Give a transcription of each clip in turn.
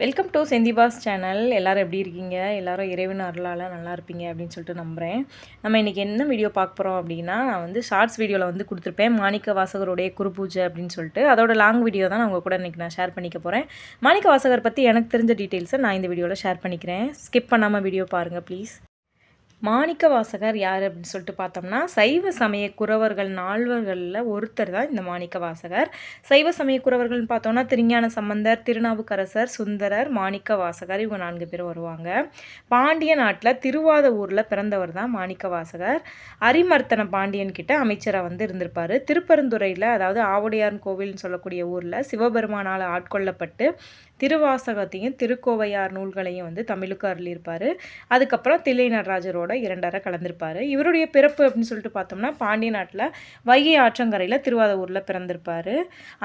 Welcome to செந்திபாஸ் channel. எல்லோரும் எப்படி இருக்கீங்க? எல்லோரும் இறைவன் அருளால் நல்லா இருப்பீங்க அப்படின்னு சொல்லிட்டு நம்புகிறேன். நம்ம இன்றைக்கி என்ன வீடியோ பார்க்க போகிறோம் அப்படின்னா, நான் வந்து ஷார்ட்ஸ் வீடியோவில் வந்து கொடுத்துருப்பேன் மாணிக்க வாசகருடைய குரு பூஜை அப்படின்னு சொல்லிட்டு. அதோட லாங் வீடியோ தான் நான் உங்கள் கூட இன்றைக்கி நான் ஷேர் பண்ணிக்க போகிறேன். மாணிக்க வாசகர் பற்றி எனக்கு தெரிஞ்ச டீட்டெயில்ஸை நான் இந்த வீடியோவில் ஷேர் பண்ணிக்கிறேன். ஸ்கிப் பண்ணாமல் வீடியோ பாருங்கள் ப்ளீஸ். மாணிக்க வாசகர் யார் அப்படின்னு சொல்லிட்டு பார்த்தோம்னா, சைவ சமய குறவர்கள் நால்வர்களில் ஒருத்தர் தான் இந்த மாணிக்க வாசகர். சைவ சமய குறவர்கள்னு பார்த்தோம்னா திருஞான சம்பந்தர், திருநாவுக்கரசர், சுந்தரர், மாணிக்க வாசகர், இவங்க 4 பேர் வருவாங்க. பாண்டிய நாட்டில் திருவாத ஊரில் பிறந்தவர் தான் மாணிக்க வாசகர். அரிமர்த்தன பாண்டியன் கிட்ட அமைச்சராக வந்து இருந்திருப்பார். திருப்பரந்துறையில், அதாவது ஆவுடையார் கோவில்னு சொல்லக்கூடிய ஊரில் சிவபெருமானால் ஆட்கொள்ளப்பட்டு திருவாசகத்தையும் திருக்கோவையார் நூல்களையும் வந்து தமிழுக்கு அருளியிருப்பார். அதுக்கப்புறம் தில்லை நடராஜரோட 2 கலந்திருப்பார். இவருடைய பிறப்பு அப்படின்னு சொல்லிட்டு பார்த்தோம்னா, பாண்டிய நாட்டில் வைகை ஆற்றங்கரையில் திருவாத ஊரில் பிறந்திருப்பார்.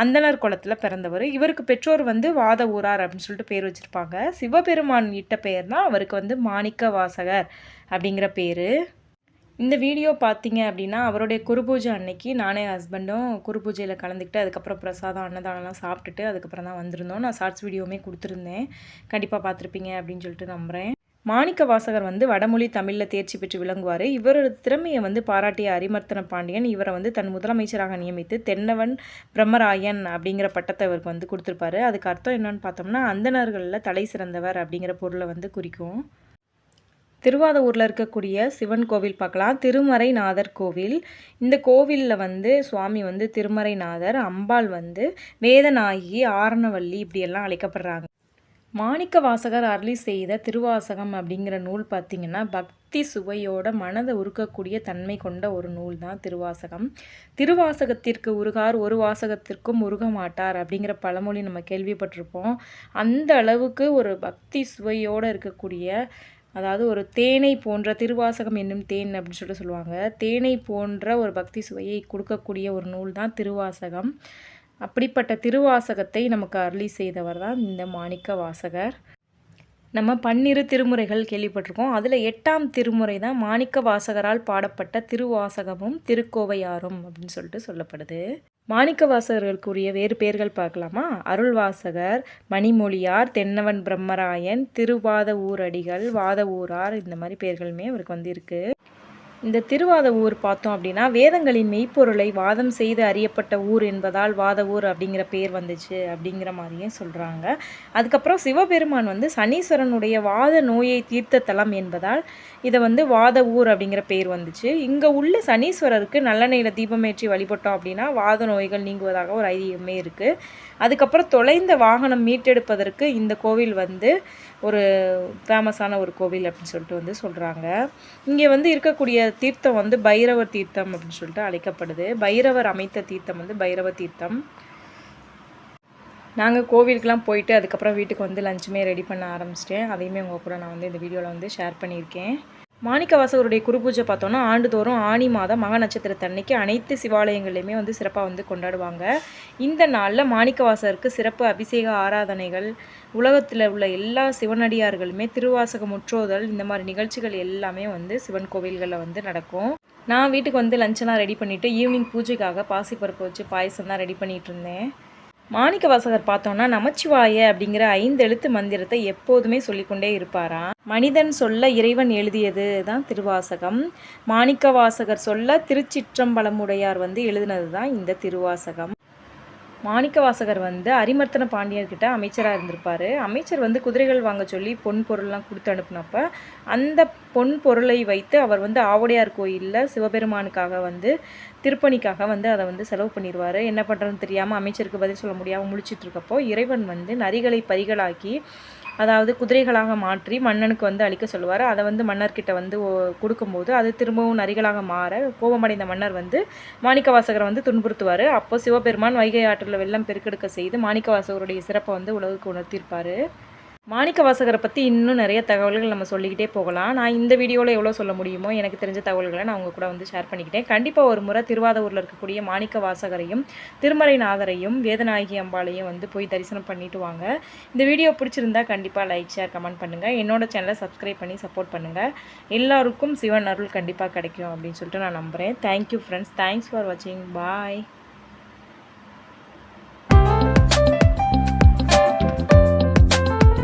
அந்தனர் குலத்தில் பிறந்தவர். இவருக்கு பெற்றோர் வந்து வாத ஊரார் அப்படின்னு சொல்லிட்டு பேர் வச்சுருப்பாங்க. சிவபெருமான் இட்ட பெயர் தான் அவருக்கு வந்து மாணிக்க வாசகர் அப்படிங்கிற பேர். இந்த வீடியோ பார்த்தீங்க அப்படின்னா, அவருடைய குருபூஜை அன்னைக்கு நானே ஹஸ்பண்டும் குருபூஜையில் கலந்துக்கிட்டு அதுக்கப்புறம் பிரசாதம் அன்னதானம்லாம் சாப்பிட்டுட்டு அதுக்கப்புறம் தான் வந்திருந்தோம். நான் ஷார்ட்ஸ் வீடியோவுமே கொடுத்துருந்தேன். கண்டிப்பாக பார்த்துருப்பீங்க அப்படின்னு சொல்லிட்டு நம்புகிறேன். மாணிக்க வாசகர் வந்து வடமொழி தமிழில் தேர்ச்சி பெற்று விளங்குவார். இவரோட திறமையை வந்து பாராட்டிய அரிமர்த்தன பாண்டியன் இவரை வந்து தன் முதலமைச்சராக நியமித்து தென்னவன் பிரம்மராயன் அப்படிங்கிற பட்டத்தை இவருக்கு வந்து கொடுத்துருப்பாரு. அதுக்கு அர்த்தம் என்னன்னு பார்த்தோம்னா, அந்தணர்களில் தலை சிறந்தவர் அப்படிங்கிற பொருளை வந்து குறிக்கும். திருவாத ஊரில் இருக்கக்கூடிய சிவன் கோவில் பார்க்கலாம். திருமறைநாதர் கோவில். இந்த கோவிலில் வந்து சுவாமி வந்து திருமறைநாதர், அம்பாள் வந்து வேதநாயகி, ஆரணவல்லி இப்படியெல்லாம் அழைக்கப்படுறாங்க. மாணிக்க வாசகர் அருளி செய்த திருவாசகம் அப்படிங்கிற நூல் பார்த்திங்கன்னா, பக்தி சுவையோட மனதை உருக்கக்கூடிய தன்மை கொண்ட ஒரு நூல் தான் திருவாசகம். திருவாசகத்திற்கு உருகார் ஒரு வாசகத்திற்கும் உருக மாட்டார் அப்படிங்கிற பழமொழி நம்ம கேள்விப்பட்டிருப்போம். அந்த அளவுக்கு ஒரு பக்தி சுவையோடு இருக்கக்கூடிய, அதாவது ஒரு தேனை போன்ற, திருவாசகம் என்னும் தேன் அப்படின்னு சொல்லிட்டு சொல்லுவாங்க, தேனை போன்ற ஒரு பக்தி சுவையை கொடுக்கக்கூடிய ஒரு நூல் தான் திருவாசகம். அப்படிப்பட்ட திருவாசகத்தை நமக்கு அருளி செய்தவர் தான் இந்த மாணிக்க வாசகர். நம்ம 12 திருமுறைகள் கேள்விப்பட்டிருக்கோம். அதில் 8ஆம் திருமுறை தான் மாணிக்க வாசகரால் பாடப்பட்ட திருவாசகமும் திருக்கோவையாரும் அப்படின்னு சொல்லிட்டு சொல்லப்படுது. மாணிக்க வாசகர்களுக்குரிய வேறு பெயர்கள் பார்க்கலாமா? அருள்வாசகர், மணிமொழியார், தென்னவன் பிரம்மராயன், திருவாத ஊரடிகள், வாத ஊரார், இந்த மாதிரி பெயர்களுமே அவருக்கு வந்து இருக்குது. இந்த திருவாத ஊர் பார்த்தோம் அப்படின்னா, வேதங்களின் மெய்ப்பொருளை வாதம் செய்து அறியப்பட்ட ஊர் என்பதால் வாத ஊர் அப்படிங்கிற பேர் வந்துச்சு அப்படிங்கிற மாதிரியும் சொல்கிறாங்க. அதுக்கப்புறம் சிவபெருமான் வந்து சனீஸ்வரனுடைய வாத நோயை தீர்த்த தலம் என்பதால் இதை வந்து வாத ஊர் அப்படிங்கிற பேர் வந்துச்சு. இங்கே உள்ள சனீஸ்வரருக்கு நல்லெண்ணெயில் தீபமேற்றி வழிபட்டோம் அப்படின்னா வாத நோய்கள் நீங்குவதாக ஒரு ஐதீகமே இருக்குது. அதுக்கப்புறம் தொலைந்த வாகனம் மீட்டெடுப்பதற்கு இந்த கோவில் வந்து ஒரு ஃபேமஸான ஒரு கோவில் அப்படின்னு சொல்லிட்டு வந்து சொல்கிறாங்க. இங்கே வந்து இருக்கக்கூடிய தீர்த்தம் வந்து பைரவர் தீர்த்தம் அப்படின்னு சொல்லிட்டு அழைக்கப்படுது. பைரவர் அமைத்த தீர்த்தம் வந்து பைரவ தீர்த்தம். நாங்கள் கோவிலுக்கெலாம் போயிட்டு அதுக்கப்புறம் வீட்டுக்கு வந்து லஞ்சுமே ரெடி பண்ண ஆரம்பிச்சிட்டேன். அதையுமே உங்கள் கூட நான் வந்து இந்த வீடியோவில் வந்து ஷேர் பண்ணியிருக்கேன். மாணிக்க வாசகருடைய குருபூஜை பார்த்தோன்னா, ஆண்டுதோறும் ஆனி மாதம் மக நட்சத்திரத்தன்னைக்கு அனைத்து சிவாலயங்கள்லையுமே வந்து சிறப்பாக வந்து கொண்டாடுவாங்க. இந்த நாளில் மாணிக்க வாசகருக்கு சிறப்பு அபிஷேக ஆராதனைகள், உலகத்தில் உள்ள எல்லா சிவனடியார்களுமே திருவாசக முற்றோதல், இந்த மாதிரி நிகழ்ச்சிகள் எல்லாமே வந்து சிவன் கோவில்களில் வந்து நடக்கும். நான் வீட்டுக்கு வந்து லஞ்செல்லாம் ரெடி பண்ணிவிட்டு ஈவினிங் பூஜைக்காக பாசிப்பருப்பு வச்சு பாயசம் தான் ரெடி பண்ணிகிட்டு இருந்தேன். மாணிக்க வாசகர் பார்த்தோன்னா, நமச்சிவாய அப்படிங்கிற 5 எழுத்து மந்திரத்தை எப்போதுமே சொல்லிக்கொண்டே இருப்பாராம். மனிதன் சொல்ல இறைவன் எழுதியது தான் திருவாசகம். மாணிக்க வாசகர் சொல்ல திருச்சிற்றம்பலமுடையார் வந்து எழுதினது தான் இந்த திருவாசகம். மாணிக்க வாசகர் வந்து அரிமர்த்தன பாண்டியர்கிட்ட அமைச்சராக இருந்திருப்பார். அமைச்சர் வந்து குதிரைகள் வாங்க சொல்லி பொன் பொருள்லாம் கொடுத்து அனுப்புனப்ப அந்த பொன் பொருளை வைத்து அவர் வந்து ஆவுடையார் கோயிலில் சிவபெருமானுக்காக வந்து திருப்பணிக்காக வந்து அதை வந்து செலவு பண்ணிடுவார். என்ன பண்ணுறதுன்னு தெரியாமல் அமைச்சருக்கு பதில் சொல்ல முடியாமல் முழிச்சிட்ருக்கப்போ இறைவன் வந்து நரிகளை பரிகளாக்கி, அதாவது குதிரைகளாக மாற்றி மன்னனுக்கு வந்து அளிக்க சொல்லுவார். அதை வந்து மன்னர்கிட்ட வந்து கொடுக்கும்போது அது திரும்பவும் நரிகளாக மாற கோபமடைந்த மன்னர் வந்து மாணிக்க வாசகரை வந்து துன்புறுத்துவார். அப்போ சிவபெருமான் வைகை ஆற்றில் வெள்ளம் பெருக்கெடுக்க செய்து மாணிக்க வாசகருடைய சிறப்பை வந்து உலகுக்கு உணர்த்தியிருப்பார். மாணிக்க வாசகரை பற்றி இன்னும் நிறைய தகவல்கள் நம்ம சொல்லிக்கிட்டே போகலாம். நான் இந்த வீடியோவில் எவ்வளோ சொல்ல முடியுமோ எனக்கு தெரிஞ்ச தகவல்களை நான் உங்கள் கூட வந்து ஷேர் பண்ணிக்கிட்டேன். கண்டிப்பாக ஒரு முறை திருவாத ஊரில் இருக்கக்கூடிய மாணிக்க வாசகரையும் திருமறைநாதரையும் வேதநாயகி அம்பாளையும் வந்து போய் தரிசனம் பண்ணிட்டு வாங்க. இந்த வீடியோ பிடிச்சிருந்தா கண்டிப்பாக லைக், ஷேர், கமெண்ட் பண்ணுங்கள். என்னோட சேனலை சப்ஸ்கிரைப் பண்ணி சப்போர்ட் பண்ணுங்கள். எல்லாருக்கும் சிவன் அருள் கண்டிப்பாக கிடைக்கும் அப்படின்னு சொல்லிட்டு நான் நம்புகிறேன். Thank you friends. தேங்க்ஸ் ஃபார் வாட்சிங். பாய்.